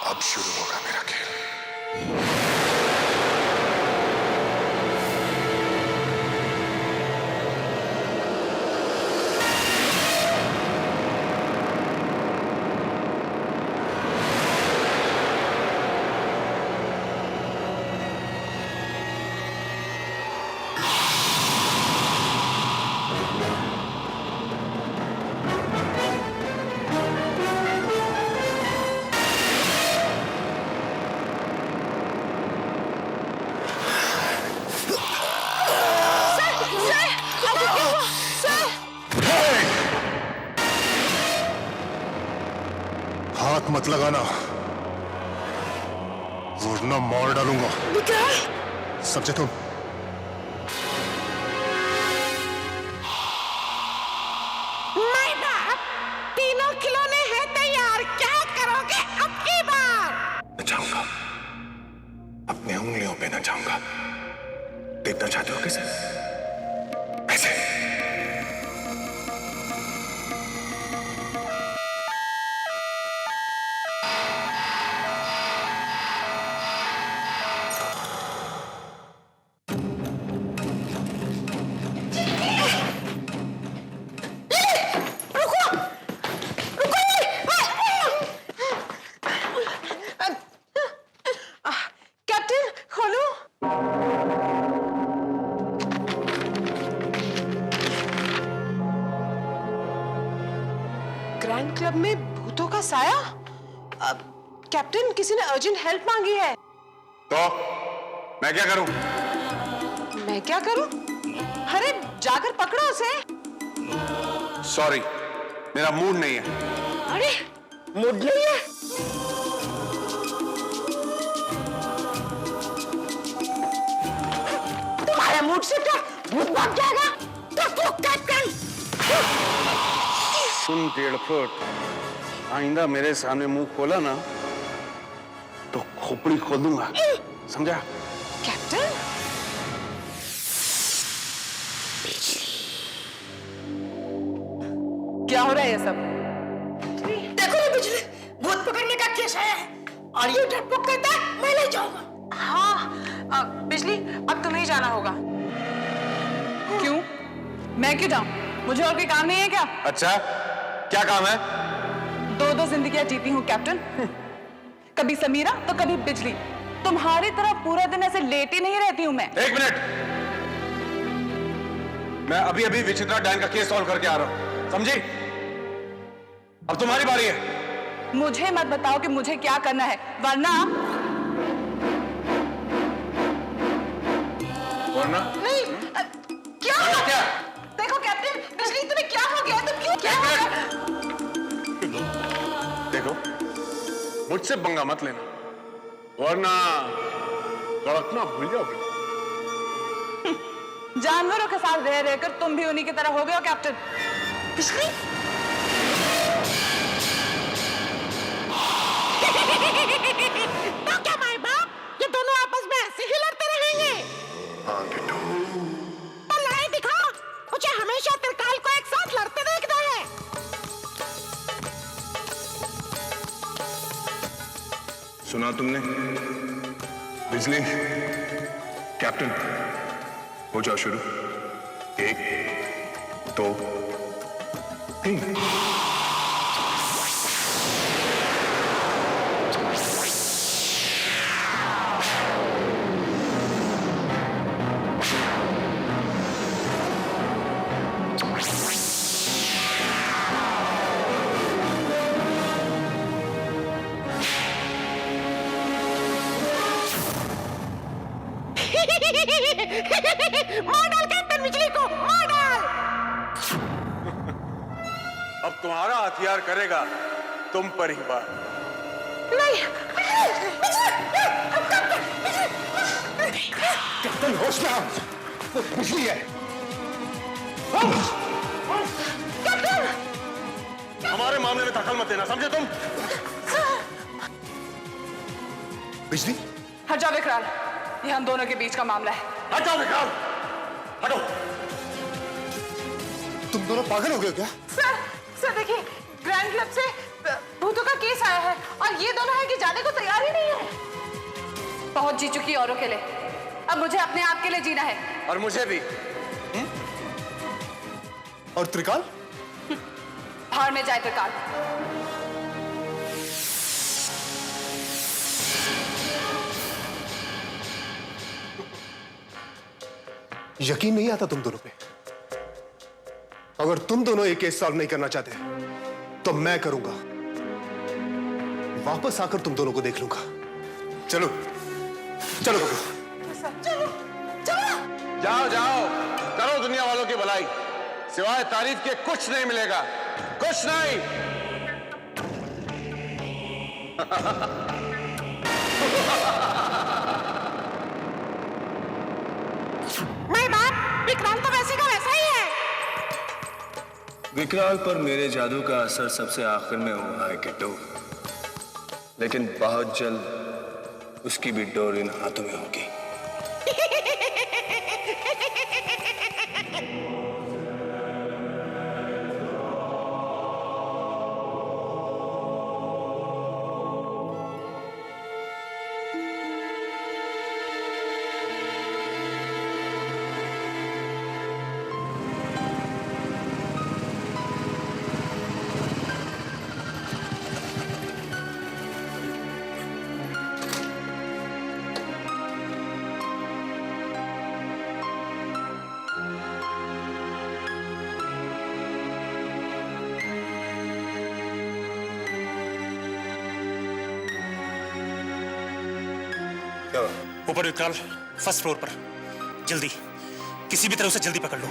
अब शुरू होगा मेरा खेल। हाथ मत लगाना वरना मार डालूंगा। समझे तुम? माय बाप, तीनों खिलौने हैं तैयार, क्या करोगे अब की बार? नचाऊंगा, अपने उंगलियों पे नचाऊंगा। देखना चाहते हो कैसे? ऐसे। ग्रैंड क्लब में भूतों का साया? कैप्टन, किसी ने अर्जेंट हेल्प मांगी है। तो मैं क्या करूं? मैं क्या करूं? अरे जाकर पकड़ो उसे। सॉरी, मेरा मूड नहीं है। अरे मूड नहीं है? तुम्हारे मूड से क्या भूत भाग जाएगा? तो कैप्टन सुन 1.5 फुट, आइंदा मेरे सामने मुंह खोला ना तो खोपड़ी खोल दूंगा, समझा? कैप्टन, क्या हो रहा है ये सब? देखो ना बिजली, भूत पकड़ने का केस आया है और ये डरपोक कहता है मैं नहीं जाऊंगा। हाँ, बिजली, अब तुम्हें ही जाना होगा। क्यों? मैं क्यों जाऊं? मुझे और कोई काम नहीं है क्या? अच्छा, क्या काम है? 2 जिंदगियां जीती हूँ कैप्टन। कभी समीरा तो कभी बिजली। तुम्हारी तरह पूरा दिन ऐसे लेटी नहीं रहती हूँ मैं। 1 मिनट, मैं अभी अभी विचित्रा डैन का केस सॉल्व करके आ रहा हूं, समझी? अब तुम्हारी बारी है। मुझे मत बताओ कि मुझे क्या करना है, वरना नहीं, क्या? क्या? देखो कैप्टन, बिजली तुम्हें क्या हो गया? तुम क्यों क्या हो गया? देखो, मुझसे पंगा मत लेना, वरना कड़कना भूल जाओगे। जानवरों के साथ रह रहकर तुम भी उन्हीं की तरह हो गए हो कैप्टन। बिजली? तो क्या माय बाप, ये दोनों आपस में ऐसे ही लड़ते रहेंगे? हाँ किट्टू, तो लड़ाई दिखाओ, मुझे हमेशा त्रिकाल को एक साथ लड़ते देखना है। सुना तुमने? बिजली, कैप्टन, हो जाओ शुरू। 1 2 3। मार डाल कैप्टन बिजली को, मार डाल। अब तुम्हारा हथियार करेगा तुम पर ही बात। नहीं, कैप्टन होश में आओ, वो बिजली है। हमारे मामले में दखल मत देना, समझे तुम? बिजली, हट जाओ विकराल, ये हम दोनों के बीच का मामला है। हटो विक्राल, हटो। तुम दोनों पागल हो गए क्या? सर देखिए, ग्रैंड क्लब से भूतों का केस आया है और ये दोनों है कि जाने को तैयार ही नहीं है। बहुत जी चुकी औरों के लिए, अब मुझे अपने आप के लिए जीना है। और मुझे भी। और त्रिकाल? भाड़ में जाए त्रिकाल। यकीन नहीं आता तुम दोनों पे। अगर तुम दोनों एक केस सॉल्व नहीं करना चाहते तो मैं करूंगा। वापस आकर तुम दोनों को देख लूंगा। चलो चलो बबलू। जाओ जाओ, करो दुनिया वालों की भलाई। सिवाय तारीफ के कुछ नहीं मिलेगा, कुछ नहीं। माय बाप, विक्रांत तो वैसे का वैसा ही है। विकराल पर मेरे जादू का असर सबसे आखिर में हुआ है किट्टू, लेकिन बहुत जल्द उसकी भी डोर इन हाथों में होगी। ऊपर विकराल, फर्स्ट फ्लोर पर। जल्दी, किसी भी तरह उसे जल्दी पकड़ लो।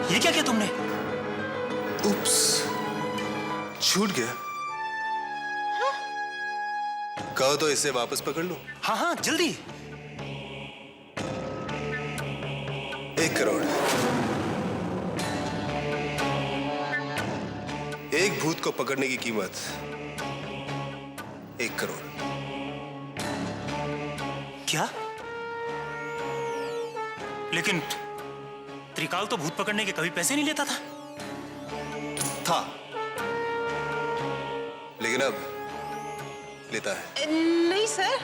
ये क्या किया तुमने? उप्स, छूट गया। कहो तो इसे वापस पकड़ लो। हाँ हाँ, जल्दी। 1 करोड़। एक भूत को पकड़ने की कीमत 1 करोड़। क्या? लेकिन त्रिकाल तो भूत पकड़ने के कभी पैसे नहीं लेता था। लेकिन अब लेता है। नहीं सर,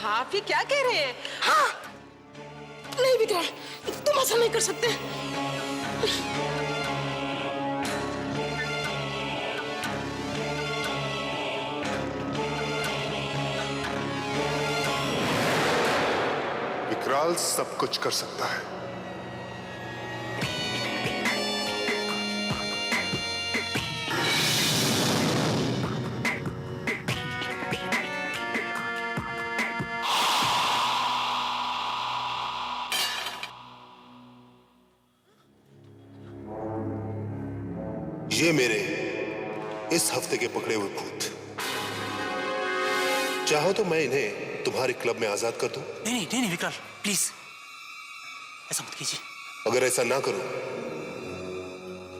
आप ये क्या कह रहे हैं? हाँ, नहीं विक्राल, तुम ऐसा नहीं कर सकते। विकराल सब कुछ कर सकता है। ये मेरे इस हफ्ते के पकड़े हुए भूत। चाहो तो मैं इन्हें तुम्हारे क्लब में आजाद कर दूं। नहीं विकराल, प्लीज ऐसा मत कीजिए। अगर ऐसा ना करूं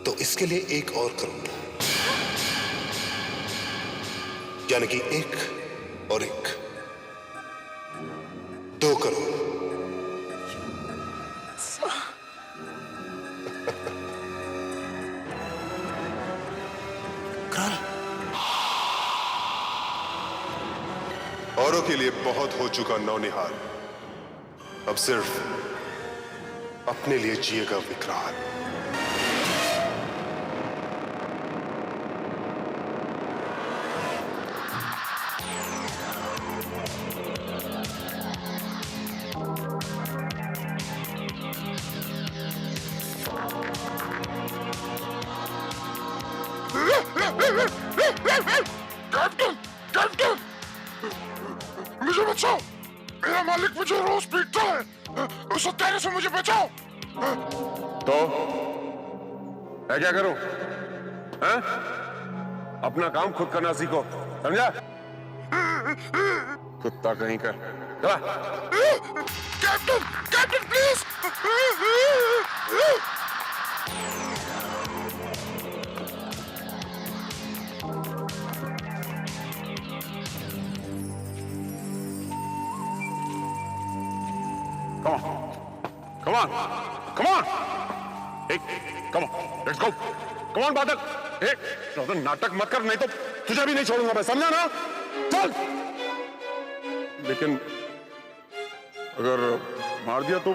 तो इसके लिए एक और करूंगा, यानी कि 1 और 1 2 करोड़। विकराल, औरों के लिए बहुत हो चुका नौनिहाल, अब सिर्फ अपने लिए जिएगा विकराल। मुझे बचाओ, मेरा मालिक मुझे रोज पीटता है, उस हत्यारे से मुझे बचाओ। तो मैं क्या करूं? हैं? अपना काम खुद करना सीखो, समझा? कुत्ता कहीं का। चला। Captain, captain please. Come on, come on, hey, come on, let's go, come on बादल, hey, नाटक मत कर, नहीं तो तुझे भी नहीं छोड़ूंगा मैं, समझा ना? चल। लेकिन अगर मार दिया तो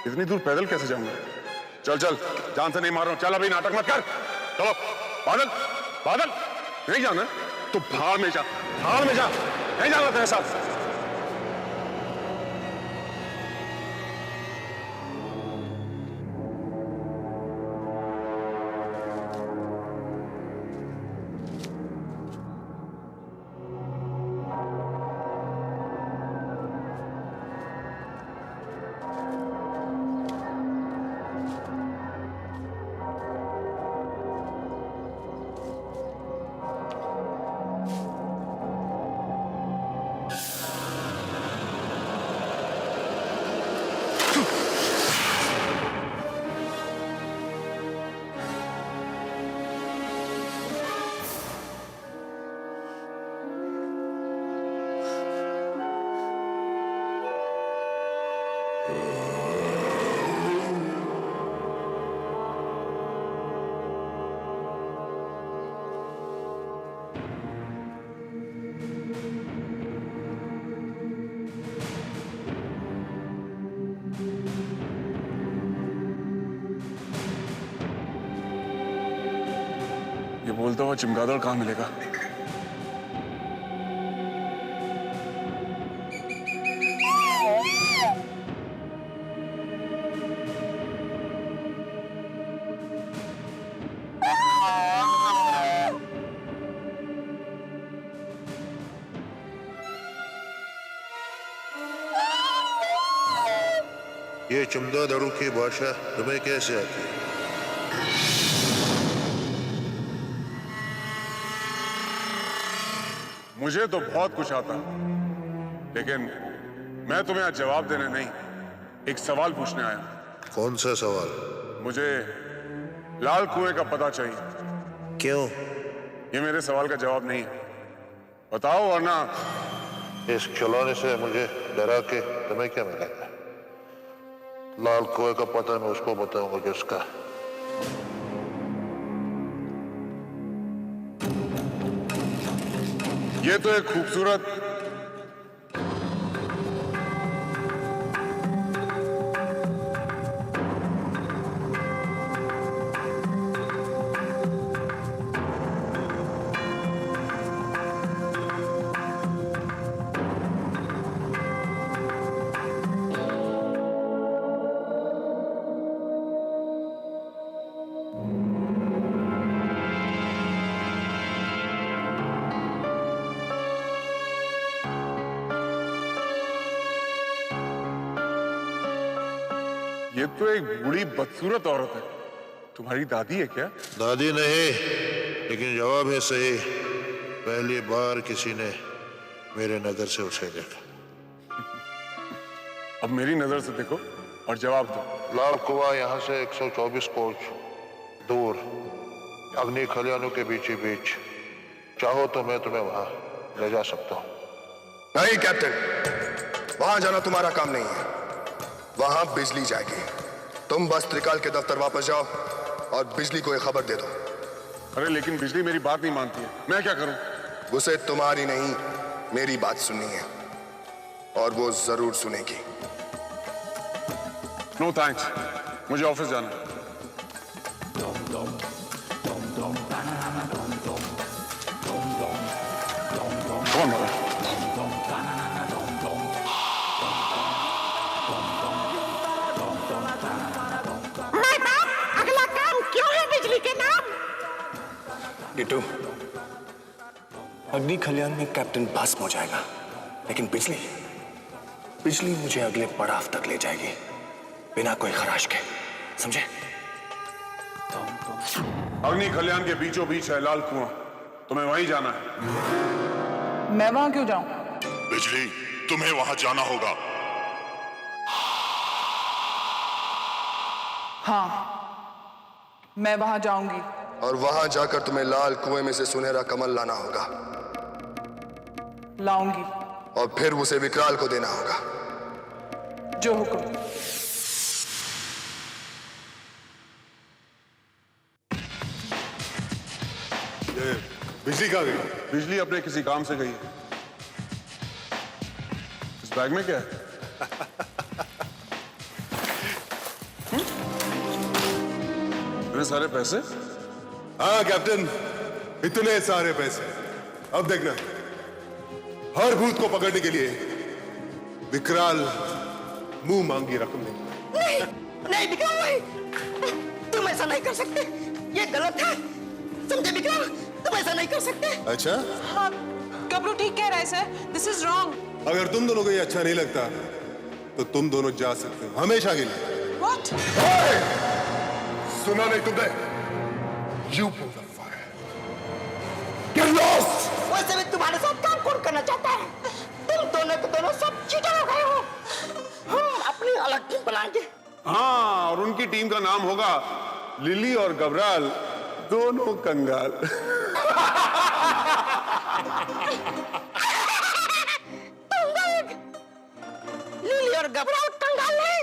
इतनी दूर पैदल कैसे जाऊंगा? चल चल, जान से नहीं मार रहा हूं, चल अभी नाटक मत कर, चलो। बादल, बादल, नहीं जाना तो भाड़ में जा, भाड़ में जा, नहीं जाना तेरे साथ। ये बोलता हुआ चमगादड़ कहाँ मिलेगा? ये चमगादड़ों की भाषा तुम्हें कैसे आती है? मुझे तो बहुत कुछ आता है, लेकिन मैं तुम्हें आज जवाब देने नहीं, एक सवाल पूछने आया। कौन सा सवाल? मुझे लाल कुएं का पता चाहिए। क्यों? ये मेरे सवाल का जवाब नहीं है, बताओ वरना। इस खिलौने से मुझे डरा के तुम्हें क्या मिलेगा? लाल कुएं का पता मैं उसको बताऊंगा जिसका। ये तो एक खूबसूरत ये तो एक बूढ़ी बदसूरत औरत है, तुम्हारी दादी है क्या? दादी नहीं, लेकिन जवाब है सही। पहली बार किसी ने मेरे नजर से उसे देखा। अब मेरी नजर से देखो और जवाब दो। लाल कुआं यहाँ से 124 कोस दूर, अग्नि खलियानों के बीच ही बीच। चाहो तो मैं तुम्हें वहां ले जा सकता हूँ। नहीं कैप्टन, वहां जाना तुम्हारा काम नहीं है। वहां बिजली जाएगी। तुम बस त्रिकाल के दफ्तर वापस जाओ और बिजली को एक खबर दे दो। अरे लेकिन बिजली मेरी बात नहीं मानती है, मैं क्या करूं? उसे तुम्हारी नहीं मेरी बात सुननी है, और वो जरूर सुनेगी। नो थैंक्स, मुझे ऑफिस जाना है। कौन है? माय बाप, अगला काम क्यों है बिजली के नाम? गिट्टू, अग्नि खलियान में कैप्टन भस्म हो जाएगा, लेकिन बिजली मुझे अगले पड़ाव तक ले जाएगी, बिना कोई खराश के, समझे? अग्नि खलियान के बीचों बीच है लाल कुआं, तुम्हें वहीं जाना है। मैं वहां क्यों जाऊं? बिजली, तुम्हें वहां जाना होगा। हाँ, मैं वहां जाऊंगी। और वहां जाकर तुम्हें लाल कुएं में से सुनहरा कमल लाना होगा। लाऊंगी। और फिर उसे विकराल को देना होगा। जो हुक्म। बिजली कहाँ गई? बिजली अपने किसी काम से गई है। इस बैग में क्या है? इतने सारे पैसे? हाँ कैप्टन, इतने सारे पैसे। अब देखना, हर भूत को पकड़ने के लिए विकराल मुंह मांगी रकम देगा। नहीं विक्रम भाई, तुम ऐसा नहीं कर सकते, ये गलत है, समझे विक्रम? तुम ऐसा नहीं कर सकते। अच्छा, हाँ, गबरू ठीक कह रहा है सर, दिस इज रॉन्ग। अगर तुम दोनों को ये अच्छा नहीं लगता तो तुम दोनों जा सकते हो हमेशा के लिए। व्हाट? सुना नहीं तुमने? You pull the fire. Get lost! वैसे भी तुम्हारे साथ काम कौन करना चाहता है? तुम दोनों के दोनों सब चीटर हो गए हो। हम अपनी अलग टीम बनाएंगे। हाँ, और उनकी टीम का नाम होगा लिली और गबराल दोनों कंगाल। लिली और गबराल कंगाल नहीं।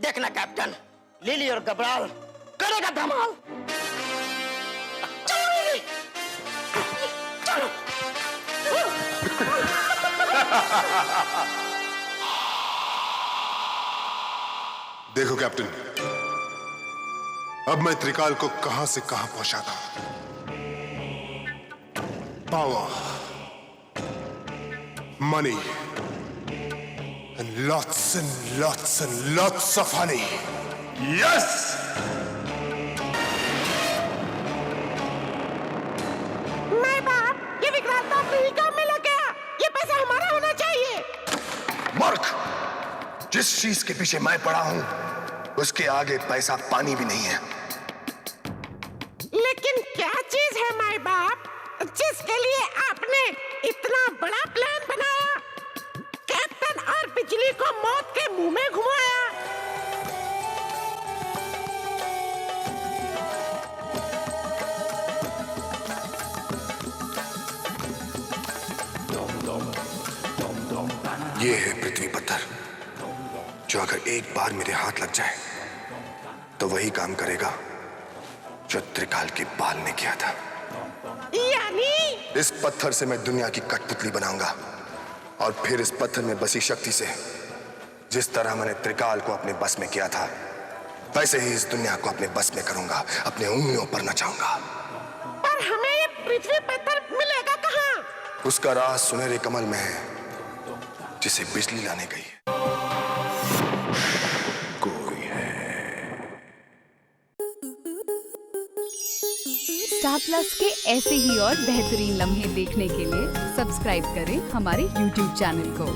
देखना कैप्टन, लिली और गबराल करेगा धमाल। चलो लिली, चलो। देखो कैप्टन, अब मैं त्रिकाल को कहां से कहां पहुंचाता हूं। Power, money and lots of honey. Yes! My बाप, ये विकराल तो अपने ही काम में लग गया। ये पैसा हमारा होना चाहिए। मूर्ख, जिस चीज के पीछे मैं पड़ा हूं उसके आगे पैसा पानी भी नहीं है। लेकिन क्या चीज है माय बाप, जिसके लिए आपने इतना बड़ा प्लान बनाया, कैप्टन और बिजली को मौत के मुंह में घुमाया? ये है पृथ्वी पत्थर, जो अगर एक बार मेरे हाथ लग जाए तो वही काम करेगा जो त्रिकाल के बाल ने किया था। यानी इस पत्थर से मैं दुनिया की कठपुतली बनाऊंगा, और फिर इस पत्थर में बसी शक्ति से जिस तरह मैंने त्रिकाल को अपने बस में किया था, वैसे ही इस दुनिया को अपने बस में करूंगा, अपने उंगलियों पर नचाऊंगा। पर हमें ये पृथ्वी पत्थर मिलेगा कहाँ? उसका राज सुनहरे कमल में है, जिसे बिजली लाने गई है। कोई है। स्टार प्लस के ऐसे ही और बेहतरीन लम्हे देखने के लिए सब्सक्राइब करें हमारे YouTube चैनल को।